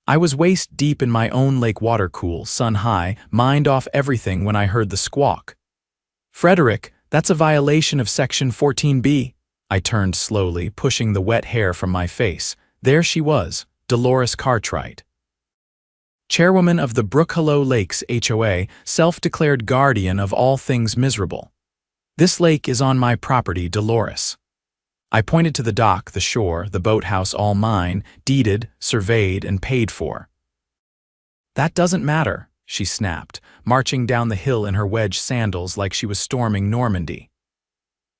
I was waist deep in my own lake water cool, sun high, mind off everything when I heard the squawk. "Frederick, that's a violation of Section 14B. I turned slowly, pushing the wet hair from my face. There she was, Dolores Cartwright, chairwoman of the Brookhollow Lakes HOA, self-declared guardian of all things miserable. "This lake is on my property, Dolores." I pointed to the dock, the shore, the boathouse, all mine, deeded, surveyed, and paid for. "That doesn't matter," she snapped, marching down the hill in her wedge sandals like she was storming Normandy.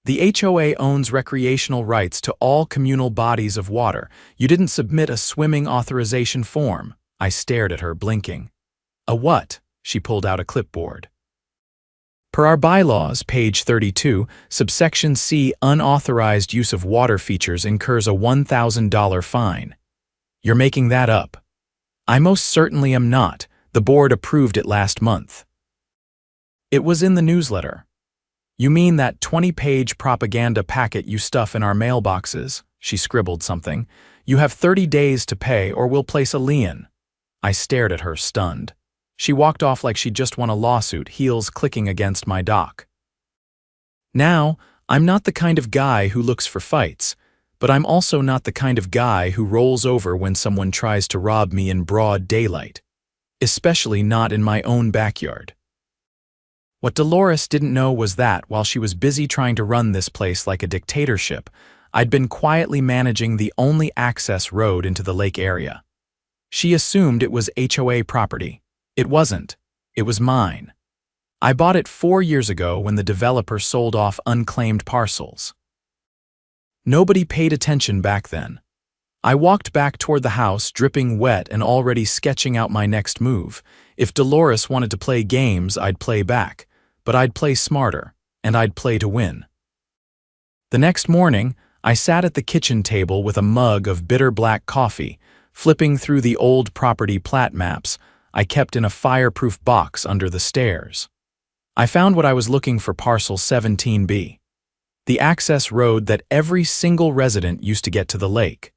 "The HOA owns recreational rights to all communal bodies of water. You didn't submit a swimming authorization form." I stared at her, blinking. "A what?" She pulled out a clipboard. "Per our bylaws, page 32, subsection C, unauthorized use of water features incurs a $1,000 fine. You're making that up." "I most certainly am not. The board approved it last month." "It was in the newsletter." "You mean that 20-page propaganda packet you stuff in our mailboxes?" She scribbled something. "You have 30 days to pay or we'll place a lien." I stared at her, stunned. She walked off like she'd just won a lawsuit, heels clicking against my dock. Now, I'm not the kind of guy who looks for fights, but I'm also not the kind of guy who rolls over when someone tries to rob me in broad daylight, especially not in my own backyard. What Dolores didn't know was that, while she was busy trying to run this place like a dictatorship, I'd been quietly managing the only access road into the lake area. She assumed it was HOA property. It wasn't. It was mine. I bought it 4 years ago when the developer sold off unclaimed parcels. Nobody paid attention back then. I walked back toward the house, dripping wet and already sketching out my next move. If Dolores wanted to play games, I'd play back. But I'd play smarter, and I'd play to win. The next morning, I sat at the kitchen table with a mug of bitter black coffee, flipping through the old property plat maps I kept in a fireproof box under the stairs. I found what I was looking for: parcel 17B, the access road that every single resident used to get to the lake.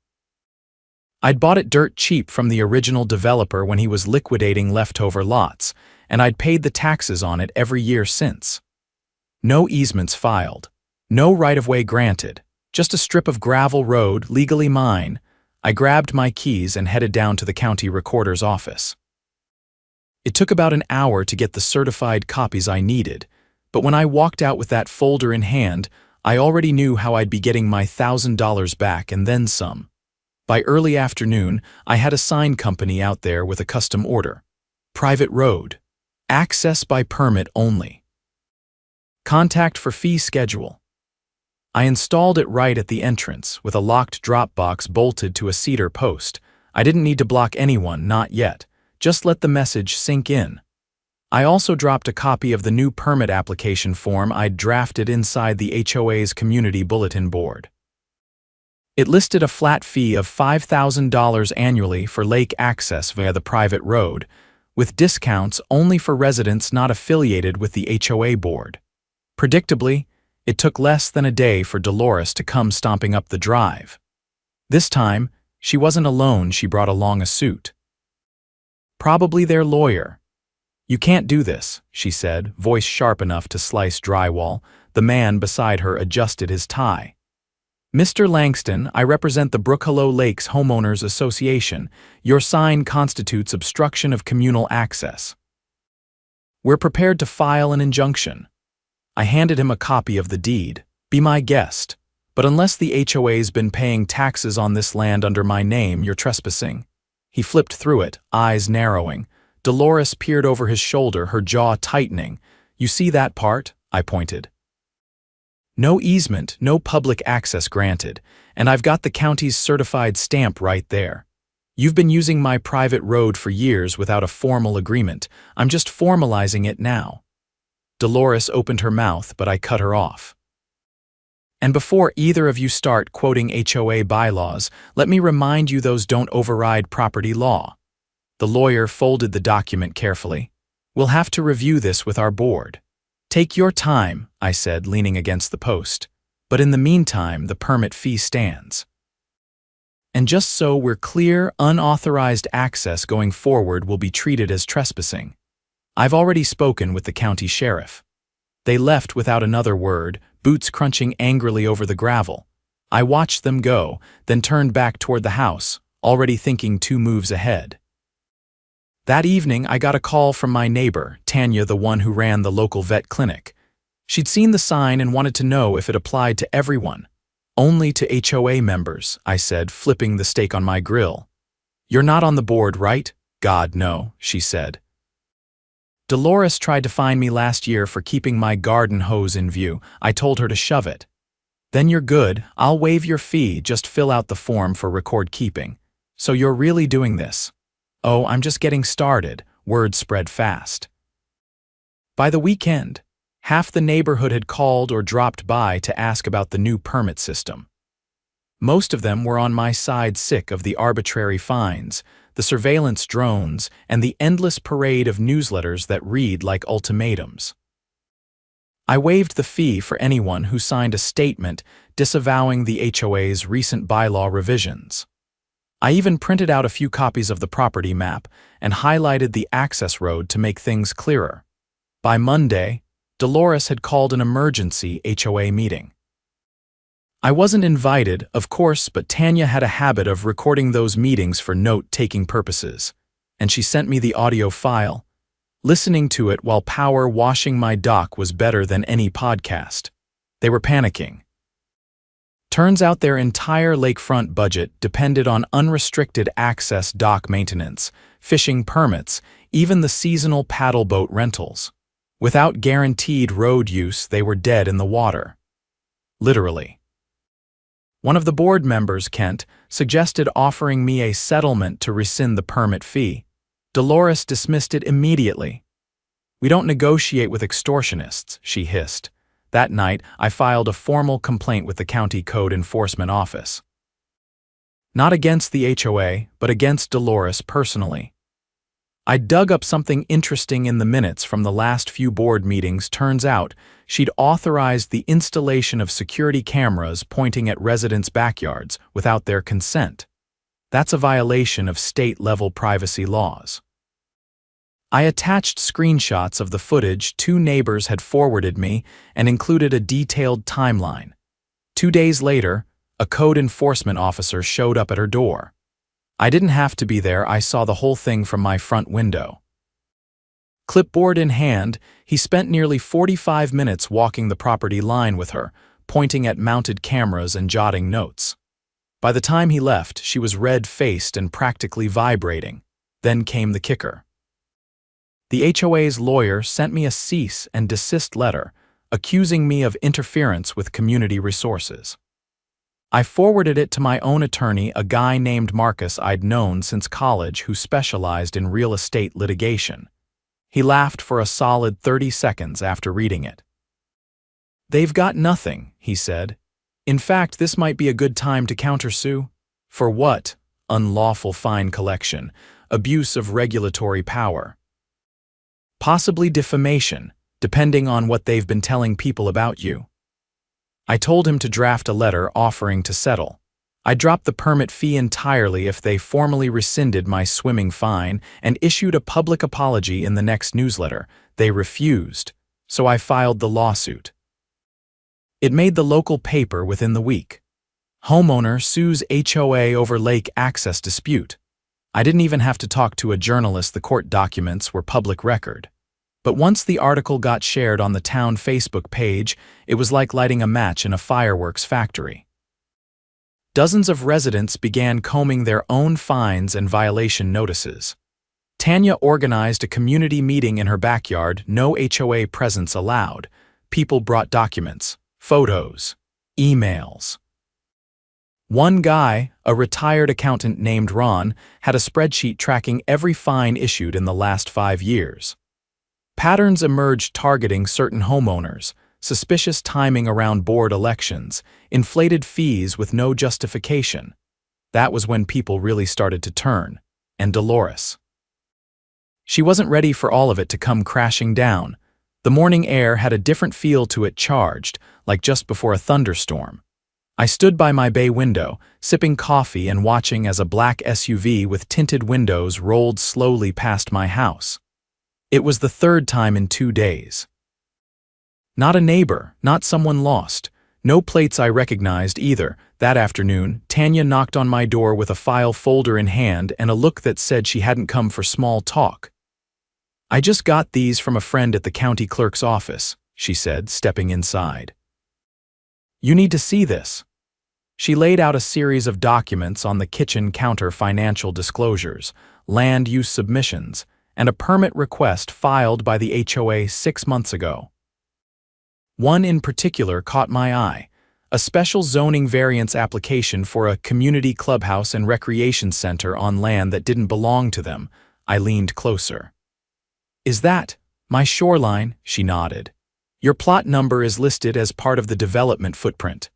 I'd bought it dirt cheap from the original developer when he was liquidating leftover lots, and I'd paid the taxes on it every year since. No easements filed, no right-of-way granted, just a strip of gravel road legally mine. I grabbed my keys and headed down to the county recorder's office. It took about an hour to get the certified copies I needed, but when I walked out with that folder in hand, I already knew how I'd be getting my $1,000 back and then some. By early afternoon, I had a sign company out there with a custom order. Private road. Access by permit only. Contact for fee schedule. I installed it right at the entrance, with a locked drop box bolted to a cedar post. I didn't need to block anyone, not yet. Just let the message sink in. I also dropped a copy of the new permit application form I'd drafted inside the HOA's community bulletin board. It listed a flat fee of $5,000 annually for lake access via the private road, with discounts only for residents not affiliated with the HOA board. Predictably, it took less than a day for Dolores to come stomping up the drive. This time, she wasn't alone. She brought along a suit. Probably their lawyer. "You can't do this," she said, voice sharp enough to slice drywall. The man beside her adjusted his tie. "Mr. Langston, I represent the Brookhollow Lakes Homeowners Association. Your sign constitutes obstruction of communal access. We're prepared to file an injunction." I handed him a copy of the deed. "Be my guest. But unless the HOA's been paying taxes on this land under my name, you're trespassing." He flipped through it, eyes narrowing. Dolores peered over his shoulder, her jaw tightening. "You see that part?" I pointed. "No easement, no public access granted, and I've got the county's certified stamp right there. You've been using my private road for years without a formal agreement. I'm just formalizing it now." Dolores opened her mouth, but I cut her off. "And before either of you start quoting HOA bylaws, let me remind you those don't override property law." The lawyer folded the document carefully. "We'll have to review this with our board." "Take your time," I said, leaning against the post. "But in the meantime, the permit fee stands." And just so we're clear, unauthorized access going forward will be treated as trespassing. I've already spoken with the county sheriff. They left without another word, boots crunching angrily over the gravel. I watched them go, then turned back toward the house, already thinking 2 moves ahead. That evening, I got a call from my neighbor, Tanya, the one who ran the local vet clinic. She'd seen the sign and wanted to know if it applied to everyone. Only to HOA members, I said, flipping the steak on my grill. You're not on the board, right? God, no, she said. Dolores tried to fine me last year for keeping my garden hose in view. I told her to shove it. Then you're good, I'll waive your fee, just fill out the form for record keeping. So you're really doing this? Oh, I'm just getting started, word spread fast. By the weekend, half the neighborhood had called or dropped by to ask about the new permit system. Most of them were on my side, sick of the arbitrary fines, the surveillance drones, and the endless parade of newsletters that read like ultimatums. I waived the fee for anyone who signed a statement disavowing the HOA's recent bylaw revisions. I even printed out a few copies of the property map and highlighted the access road to make things clearer. By Monday, Dolores had called an emergency HOA meeting. I wasn't invited, of course, but Tanya had a habit of recording those meetings for note-taking purposes, and she sent me the audio file. Listening to it while power washing my dock was better than any podcast. They were panicking. Turns out their entire lakefront budget depended on unrestricted access dock maintenance, fishing permits, even the seasonal paddle boat rentals. Without guaranteed road use, they were dead in the water. Literally. One of the board members, Kent, suggested offering me a settlement to rescind the permit fee. Dolores dismissed it immediately. We don't negotiate with extortionists, she hissed. That night, I filed a formal complaint with the county code enforcement office. Not against the HOA, but against Dolores personally. I dug up something interesting in the minutes from the last few board meetings. Turns out, she'd authorized the installation of security cameras pointing at residents' backyards without their consent. That's a violation of state-level privacy laws. I attached screenshots of the footage 2 neighbors had forwarded me and included a detailed timeline. 2 days later, a code enforcement officer showed up at her door. I didn't have to be there, I saw the whole thing from my front window. Clipboard in hand, he spent nearly 45 minutes walking the property line with her, pointing at mounted cameras and jotting notes. By the time he left, she was red-faced and practically vibrating. Then came the kicker. The HOA's lawyer sent me a cease and desist letter, accusing me of interference with community resources. I forwarded it to my own attorney, a guy named Marcus I'd known since college who specialized in real estate litigation. He laughed for a solid 30 seconds after reading it. "They've got nothing," he said. "In fact, this might be a good time to countersue." "For what?" "Unlawful fine collection, abuse of regulatory power. Possibly defamation, depending on what they've been telling people about you." I told him to draft a letter offering to settle. I dropped the permit fee entirely if they formally rescinded my swimming fine and issued a public apology in the next newsletter. They refused, so I filed the lawsuit. It made the local paper within the week. Homeowner sues HOA over lake access dispute. I didn't even have to talk to a journalist, the court documents were public record. But once the article got shared on the town Facebook page, it was like lighting a match in a fireworks factory. Dozens of residents began combing their own fines and violation notices. Tanya organized a community meeting in her backyard, no HOA presence allowed. People brought documents, photos, emails. One guy, a retired accountant named Ron, had a spreadsheet tracking every fine issued in the last 5 years. Patterns emerged targeting certain homeowners, suspicious timing around board elections, inflated fees with no justification. That was when people really started to turn, and Dolores. She wasn't ready for all of it to come crashing down. The morning air had a different feel to it, charged, like just before a thunderstorm. I stood by my bay window, sipping coffee and watching as a black SUV with tinted windows rolled slowly past my house. It was the third time in 2 days. Not a neighbor, not someone lost. No plates I recognized either. That afternoon, Tanya knocked on my door with a file folder in hand and a look that said she hadn't come for small talk. "I just got these from a friend at the county clerk's office," she said, stepping inside. "You need to see this." She laid out a series of documents on the kitchen counter: financial disclosures, land use submissions, and a permit request filed by the HOA 6 months ago. One in particular caught my eye: a special zoning variance application for a community clubhouse and recreation center on land that didn't belong to them. I leaned closer. "Is that my shoreline?" She nodded. "Your plot number is listed as part of the development footprint."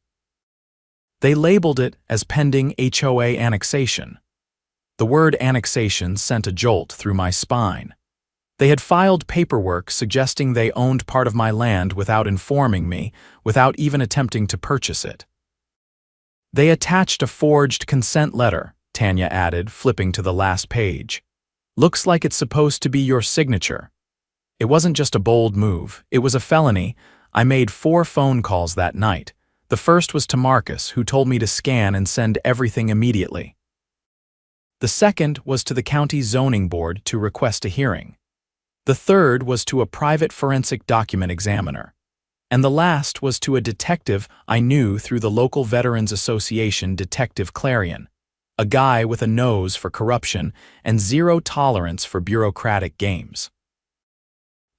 They labeled it as pending HOA annexation. The word annexation sent a jolt through my spine. They had filed paperwork suggesting they owned part of my land without informing me, without even attempting to purchase it. "They attached a forged consent letter," Tanya added, flipping to the last page. "Looks like it's supposed to be your signature." It wasn't just a bold move, it was a felony. I made 4 phone calls that night. The first was to Marcus, who told me to scan and send everything immediately. The second was to the county zoning board to request a hearing. The third was to a private forensic document examiner. And the last was to a detective I knew through the local Veterans Association, Detective Clarion, a guy with a nose for corruption and zero tolerance for bureaucratic games.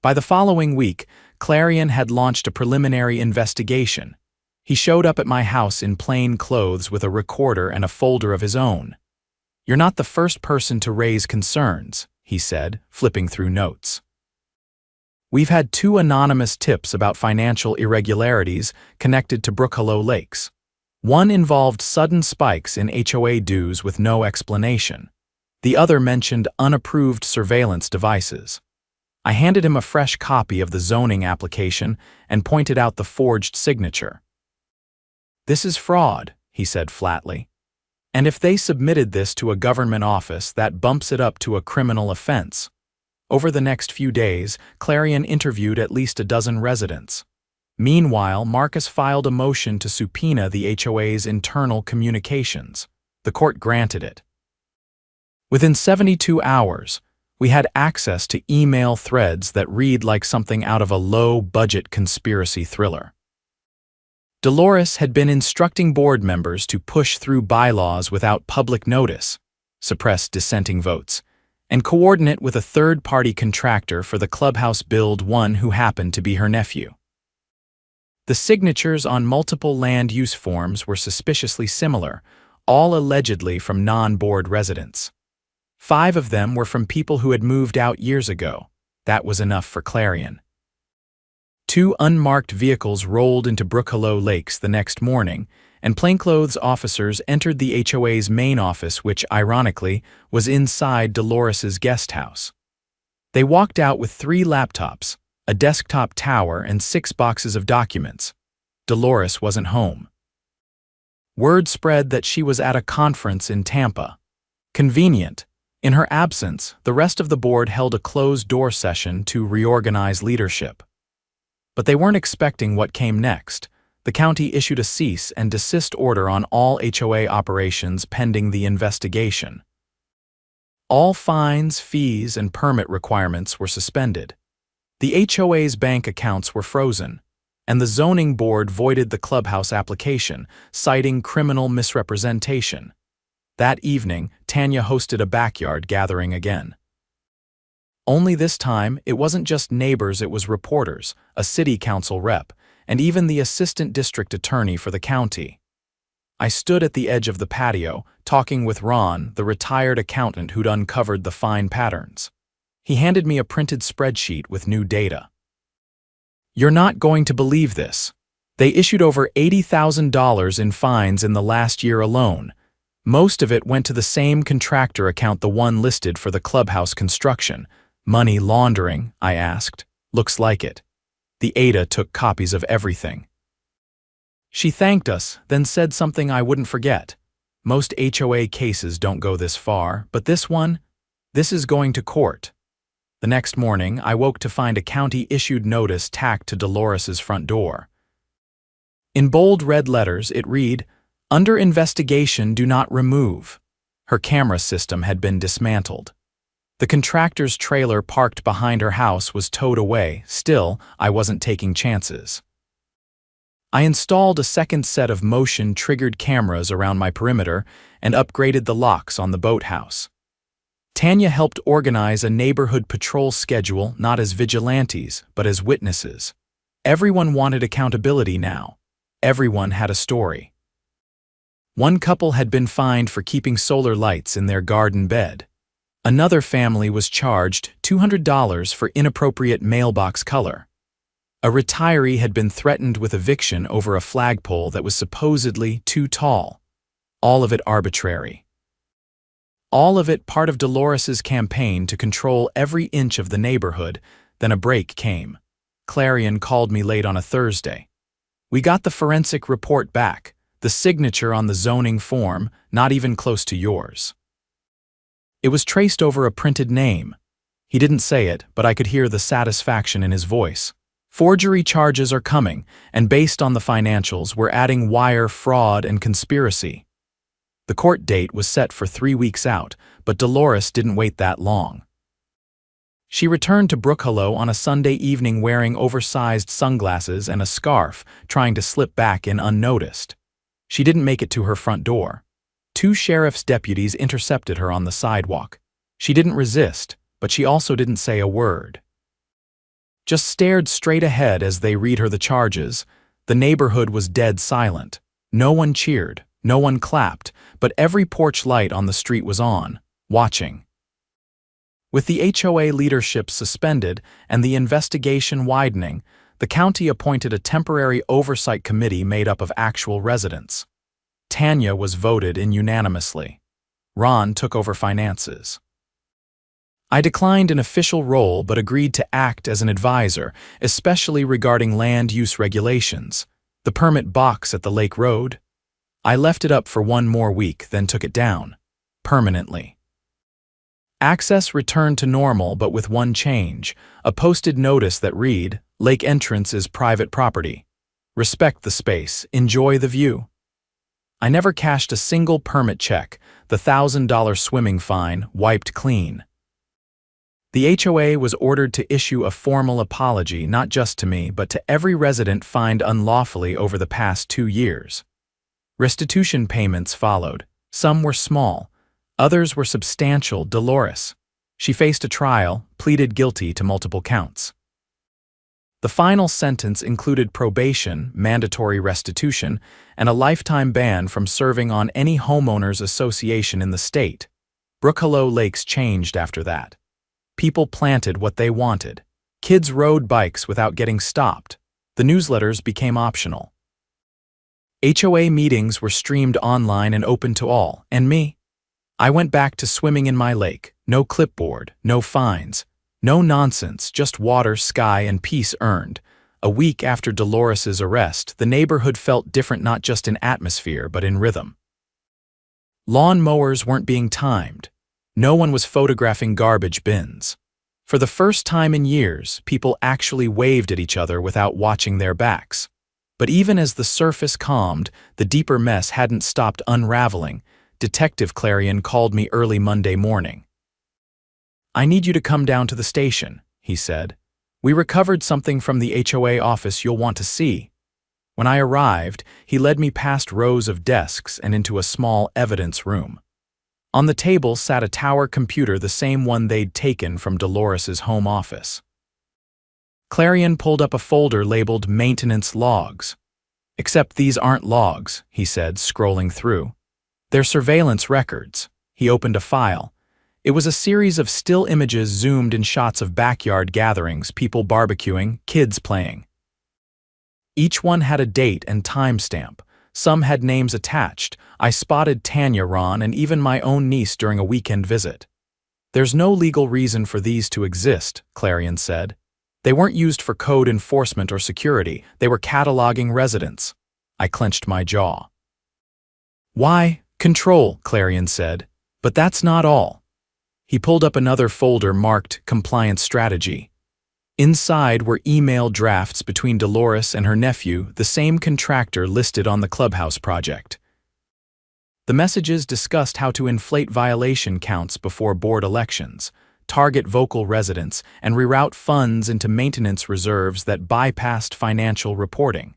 By the following week, Clarion had launched a preliminary investigation. He showed up at my house in plain clothes with a recorder and a folder of his own. "You're not the first person to raise concerns," he said, flipping through notes. "We've had 2 anonymous tips about financial irregularities connected to Brookhollow Lakes. One involved sudden spikes in HOA dues with no explanation. The other mentioned unapproved surveillance devices." I handed him a fresh copy of the zoning application and pointed out the forged signature. "This is fraud," he said flatly. "And if they submitted this to a government office, that bumps it up to a criminal offense." Over the next few days, Clarion interviewed at least a dozen residents. Meanwhile, Marcus filed a motion to subpoena the HOA's internal communications. The court granted it. Within 72 hours, we had access to email threads that read like something out of a low-budget conspiracy thriller. Dolores had been instructing board members to push through bylaws without public notice, suppress dissenting votes, and coordinate with a third-party contractor for the clubhouse build, one who happened to be her nephew. The signatures on multiple land use forms were suspiciously similar, all allegedly from non-board residents. 5 of them were from people who had moved out years ago. That was enough for Clarion. 2 unmarked vehicles rolled into Brookhollow Lakes the next morning, and plainclothes officers entered the HOA's main office, which, ironically, was inside Dolores's guest house. They walked out with 3 laptops, a desktop tower, and 6 boxes of documents. Dolores wasn't home. Word spread that she was at a conference in Tampa. Convenient. In her absence, the rest of the board held a closed-door session to reorganize leadership. But they weren't expecting what came next. The county issued a cease and desist order on all HOA operations pending the investigation. All fines, fees, and permit requirements were suspended. The HOA's bank accounts were frozen, and the zoning board voided the clubhouse application, citing criminal misrepresentation. That evening, Tanya hosted a backyard gathering again. Only this time, it wasn't just neighbors, it was reporters, a city council rep, and even the assistant district attorney for the county. I stood at the edge of the patio, talking with Ron, the retired accountant who'd uncovered the fine patterns. He handed me a printed spreadsheet with new data. "You're not going to believe this. They issued over $80,000 in fines in the last year alone. Most of it went to the same contractor account, the one listed for the clubhouse construction." "Money laundering?" I asked. "Looks like it. The ADA took copies of everything." She thanked us, then said something I wouldn't forget. Most HOA cases don't go this far, but this is going to court. The next morning, I woke to find a county-issued notice tacked to Dolores's front door. In bold red letters, it read, "Under investigation, do not remove." Her camera system had been dismantled. The contractor's trailer parked behind her house was towed away. Still, I wasn't taking chances. I installed a second set of motion-triggered cameras around my perimeter and upgraded the locks on the boathouse. Tanya helped organize a neighborhood patrol schedule, not as vigilantes, but as witnesses. Everyone wanted accountability now. Everyone had a story. One couple had been fined for keeping solar lights in their garden bed. Another family was charged $200 for inappropriate mailbox color. A retiree had been threatened with eviction over a flagpole that was supposedly too tall. All of it arbitrary. All of it part of Dolores's campaign to control every inch of the neighborhood. Then a break came. Clarion called me late on a Thursday. We got the forensic report back, the signature on the zoning form, not even close to yours. It was traced over a printed name. He didn't say it, but I could hear the satisfaction in his voice. Forgery charges are coming, and based on the financials, we're adding wire fraud and conspiracy. The court date was set for 3 weeks out, but Dolores didn't wait that long. She returned to Brookhollow on a Sunday evening wearing oversized sunglasses and a scarf, trying to slip back in unnoticed. She didn't make it to her front door. 2 sheriff's deputies intercepted her on the sidewalk. She didn't resist, but she also didn't say a word. Just stared straight ahead as they read her the charges. The neighborhood was dead silent. No one cheered, no one clapped, but every porch light on the street was on, watching. With the HOA leadership suspended and the investigation widening, the county appointed a temporary oversight committee made up of actual residents. Tanya was voted in unanimously. Ron took over finances. I declined an official role but agreed to act as an advisor, especially regarding land use regulations. The permit box at the Lake Road? I left it up for 1 more week, then took it down. Permanently. Access returned to normal, but with one change, a posted notice that read, "Lake entrance is private property. Respect the space, enjoy the view." I never cashed a single permit check, the $1,000 swimming fine wiped clean. The HOA was ordered to issue a formal apology not just to me but to every resident fined unlawfully over the past 2 years. Restitution payments followed. Some were small, others were substantial. Dolores. She faced a trial, pleaded guilty to multiple counts. The final sentence included probation, mandatory restitution, and a lifetime ban from serving on any homeowners association in the state. Brookhollow Lakes changed after that. People planted what they wanted. Kids rode bikes without getting stopped. The newsletters became optional. HOA meetings were streamed online and open to all, and me. I went back to swimming in my lake. No clipboard, no fines, no nonsense, just water, sky, and peace earned. A week after Dolores's arrest, the neighborhood felt different not just in atmosphere but in rhythm. Lawn mowers weren't being timed. No one was photographing garbage bins. For the first time in years, people actually waved at each other without watching their backs. But even as the surface calmed, the deeper mess hadn't stopped unraveling. Detective Clarion called me early Monday morning. "I need you to come down to the station," he said. "We recovered something from the HOA office you'll want to see." When I arrived, he led me past rows of desks and into a small evidence room. On the table sat a tower computer, the same one they'd taken from Dolores's home office. Clarion pulled up a folder labeled Maintenance Logs. "Except these aren't logs," he said, scrolling through. "They're surveillance records." He opened a file. It was a series of still images zoomed in shots of backyard gatherings, people barbecuing, kids playing. Each one had a date and timestamp. Some had names attached. I spotted Tanya, Ron, and even my own niece during a weekend visit. "There's no legal reason for these to exist," Clarion said. "They weren't used for code enforcement or security. They were cataloging residents. I clenched my jaw. Why, control, Clarion said. But that's not all. He pulled up another folder marked Compliance Strategy. Inside were email drafts between Dolores and her nephew, the same contractor listed on the clubhouse project. The messages discussed how to inflate violation counts before board elections, target vocal residents, and reroute funds into maintenance reserves that bypassed financial reporting.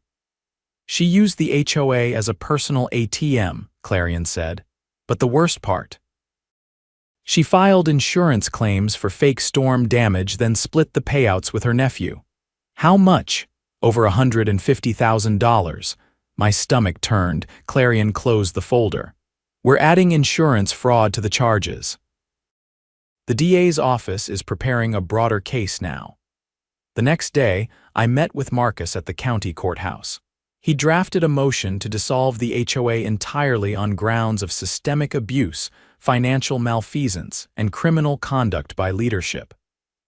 She used the HOA as a personal ATM, Clarion said. But the worst part. She filed insurance claims for fake storm damage, then split the payouts with her nephew. How much? Over $150,000. My stomach turned. Clarion closed the folder. We're adding insurance fraud to the charges. The DA's office is preparing a broader case now. The next day, I met with Marcus at the county courthouse. He drafted a motion to dissolve the HOA entirely on grounds of systemic abuse, financial malfeasance, and criminal conduct by leadership.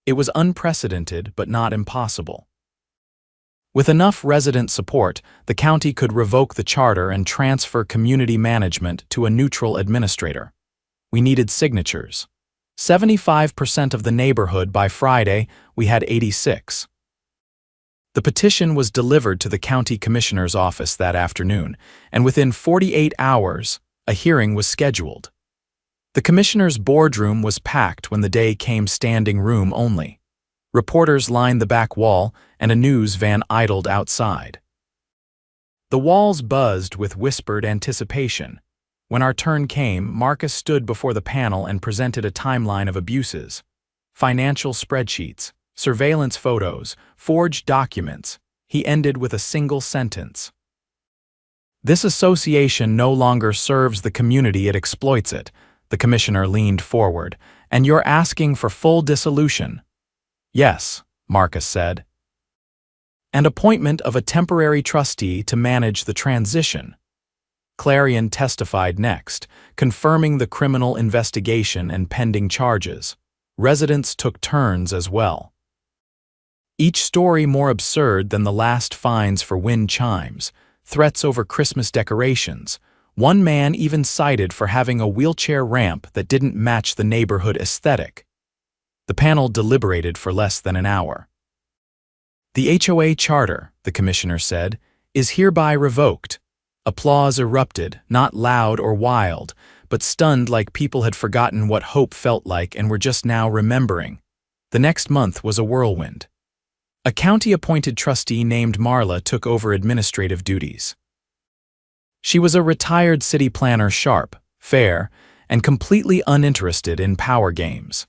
It was unprecedented but not impossible. With enough resident support, the county could revoke the charter and transfer community management to a neutral administrator. We needed signatures. 75% of the neighborhood by Friday. We had 86. The petition was delivered to the county commissioner's office that afternoon, and within 48 hours, a hearing was scheduled. The commissioner's boardroom was packed when the day came, standing room only. Reporters lined the back wall, and a news van idled outside. The walls buzzed with whispered anticipation. When our turn came, Marcus stood before the panel and presented a timeline of abuses. Financial spreadsheets, surveillance photos, forged documents. He ended with a single sentence. This association no longer serves the community, it exploits it. The commissioner leaned forward. And you're asking for full dissolution? Yes, Marcus said. And appointment of a temporary trustee to manage the transition. Clarion testified next, confirming the criminal investigation and pending charges. Residents took turns as well. Each story more absurd than the last: fines for wind chimes, threats over Christmas decorations. One man even cited for having a wheelchair ramp that didn't match the neighborhood aesthetic. The panel deliberated for less than an hour. The HOA charter, the commissioner said, is hereby revoked. Applause erupted, not loud or wild, but stunned, like people had forgotten what hope felt like and were just now remembering. The next month was a whirlwind. A county-appointed trustee named Marla took over administrative duties. She was a retired city planner, sharp, fair, and completely uninterested in power games.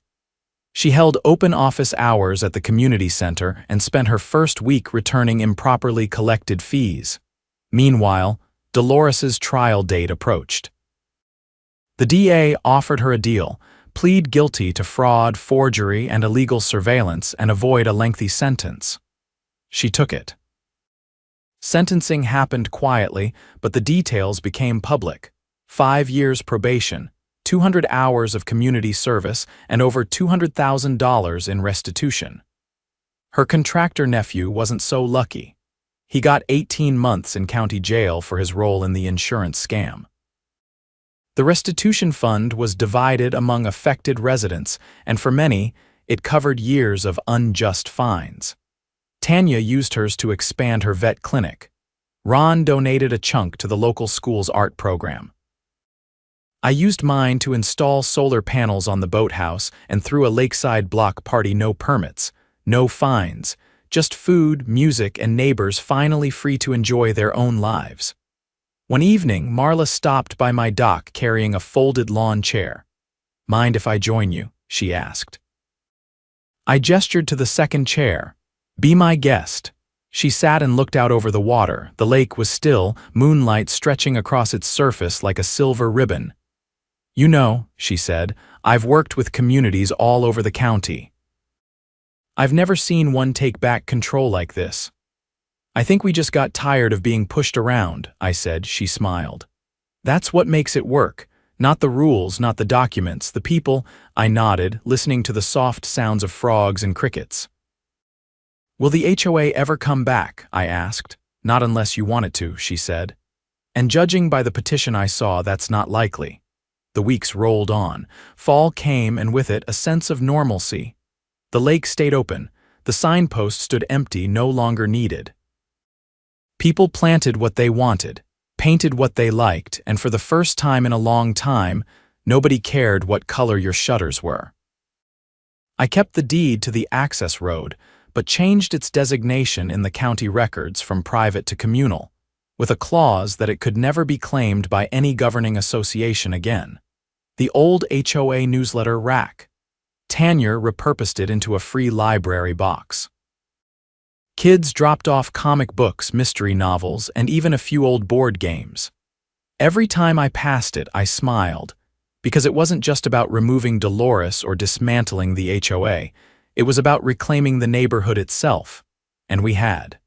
She held open office hours at the community center and spent her first week returning improperly collected fees. Meanwhile, Dolores's trial date approached. The DA offered her a deal: plead guilty to fraud, forgery, and illegal surveillance and avoid a lengthy sentence. She took it. Sentencing happened quietly, but the details became public. 5 years probation, 200 hours of community service, and over $200,000 in restitution. Her contractor nephew wasn't so lucky. He got 18 months in county jail for his role in the insurance scam. The restitution fund was divided among affected residents, and for many, it covered years of unjust fines. Tanya used hers to expand her vet clinic. Ron donated a chunk to the local school's art program. I used mine to install solar panels on the boathouse and threw a lakeside block party. No permits, no fines, just food, music, and neighbors finally free to enjoy their own lives. One evening, Marla stopped by my dock carrying a folded lawn chair. "Mind if I join you?" she asked. I gestured to the second chair. "Be my guest." She sat and looked out over the water. The lake was still, moonlight stretching across its surface like a silver ribbon. "You know," she said, "I've worked with communities all over the county. I've never seen one take back control like this." "I think we just got tired of being pushed around," I said. She smiled. "That's what makes it work. Not the rules, not the documents, the people." I nodded, listening to the soft sounds of frogs and crickets. "Will the HOA ever come back?" I asked. Not unless you want it to, she said. And judging by the petition I saw, that's not likely. The weeks rolled on. Fall came, and with it a sense of normalcy. The lake stayed open. The signpost stood empty, no longer needed. People planted what they wanted, painted what they liked, and for the first time in a long time, nobody cared what color your shutters were. I kept the deed to the access road, but changed its designation in the county records from private to communal, with a clause that it could never be claimed by any governing association again. The old HOA newsletter rack. Tanya repurposed it into a free library box. Kids dropped off comic books, mystery novels, and even a few old board games. Every time I passed it, I smiled, because it wasn't just about removing Dolores or dismantling the HOA. It was about reclaiming the neighborhood itself, and we had.